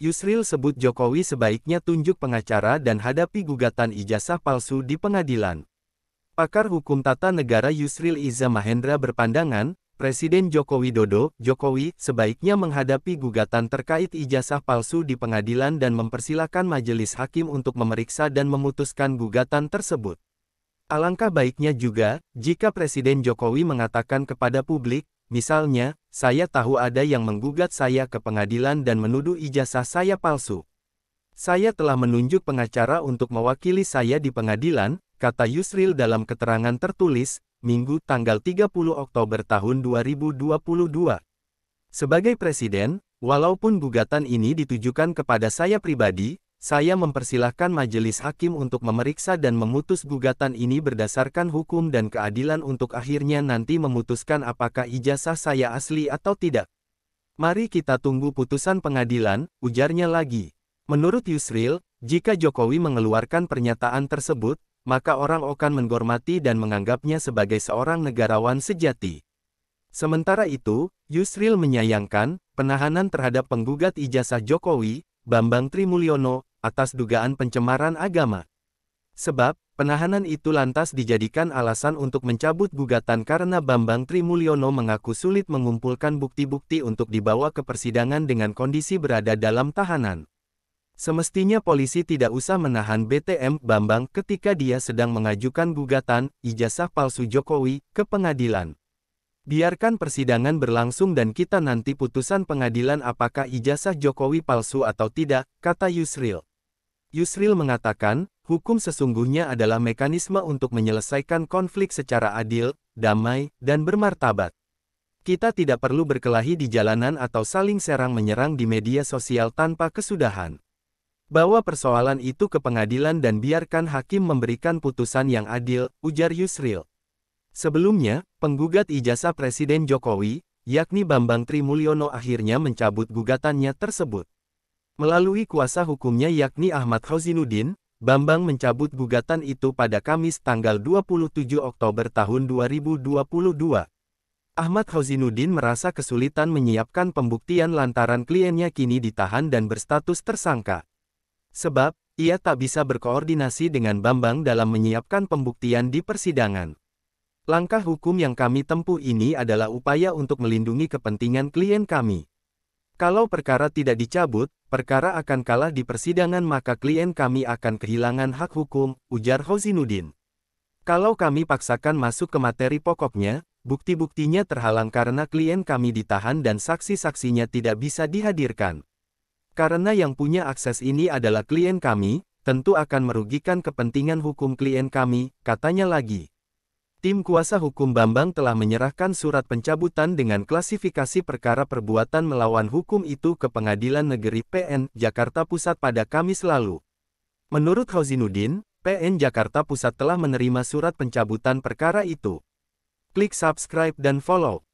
Yusril sebut Jokowi sebaiknya tunjuk pengacara dan hadapi gugatan ijazah palsu di pengadilan. Pakar hukum tata negara Yusril Iza Mahendra berpandangan, Presiden Joko Widodo, Jokowi, sebaiknya menghadapi gugatan terkait ijazah palsu di pengadilan dan mempersilahkan majelis hakim untuk memeriksa dan memutuskan gugatan tersebut. Alangkah baiknya juga, jika Presiden Jokowi mengatakan kepada publik, misalnya, saya tahu ada yang menggugat saya ke pengadilan dan menuduh ijazah saya palsu. Saya telah menunjuk pengacara untuk mewakili saya di pengadilan, kata Yusril dalam keterangan tertulis, Minggu tanggal 30 Oktober tahun 2022. Sebagai presiden, walaupun gugatan ini ditujukan kepada saya pribadi, saya mempersilahkan majelis hakim untuk memeriksa dan memutus gugatan ini berdasarkan hukum dan keadilan untuk akhirnya nanti memutuskan apakah ijazah saya asli atau tidak. Mari kita tunggu putusan pengadilan, ujarnya lagi. Menurut Yusril, jika Jokowi mengeluarkan pernyataan tersebut, maka orang akan menghormati dan menganggapnya sebagai seorang negarawan sejati. Sementara itu, Yusril menyayangkan penahanan terhadap penggugat ijazah Jokowi, Bambang Trimulyono, atas dugaan pencemaran agama. Sebab, penahanan itu lantas dijadikan alasan untuk mencabut gugatan karena Bambang Trimulyono mengaku sulit mengumpulkan bukti-bukti untuk dibawa ke persidangan dengan kondisi berada dalam tahanan. Semestinya polisi tidak usah menahan BTM Bambang ketika dia sedang mengajukan gugatan ijazah palsu Jokowi ke pengadilan. Biarkan persidangan berlangsung dan kita nanti putusan pengadilan apakah ijazah Jokowi palsu atau tidak, kata Yusril. Yusril mengatakan, hukum sesungguhnya adalah mekanisme untuk menyelesaikan konflik secara adil, damai, dan bermartabat. Kita tidak perlu berkelahi di jalanan atau saling serang menyerang di media sosial tanpa kesudahan. Bawa persoalan itu ke pengadilan dan biarkan hakim memberikan putusan yang adil, ujar Yusril. Sebelumnya, penggugat ijazah Presiden Jokowi, yakni Bambang Trimulyono akhirnya mencabut gugatannya tersebut. Melalui kuasa hukumnya yakni Ahmad Khozinuddin, Bambang mencabut gugatan itu pada Kamis tanggal 27 Oktober tahun 2022. Ahmad Khozinuddin merasa kesulitan menyiapkan pembuktian lantaran kliennya kini ditahan dan berstatus tersangka. Sebab, ia tak bisa berkoordinasi dengan Bambang dalam menyiapkan pembuktian di persidangan. Langkah hukum yang kami tempuh ini adalah upaya untuk melindungi kepentingan klien kami. Kalau perkara tidak dicabut, perkara akan kalah di persidangan maka klien kami akan kehilangan hak hukum, ujar Khozinuddin. Kalau kami paksakan masuk ke materi pokoknya, bukti-buktinya terhalang karena klien kami ditahan dan saksi-saksinya tidak bisa dihadirkan. Karena yang punya akses ini adalah klien kami, tentu akan merugikan kepentingan hukum klien kami, katanya lagi. Tim kuasa hukum Bambang telah menyerahkan surat pencabutan dengan klasifikasi perkara perbuatan melawan hukum itu ke Pengadilan Negeri PN Jakarta Pusat pada Kamis lalu. Menurut Khozinuddin, PN Jakarta Pusat telah menerima surat pencabutan perkara itu. Klik subscribe dan follow.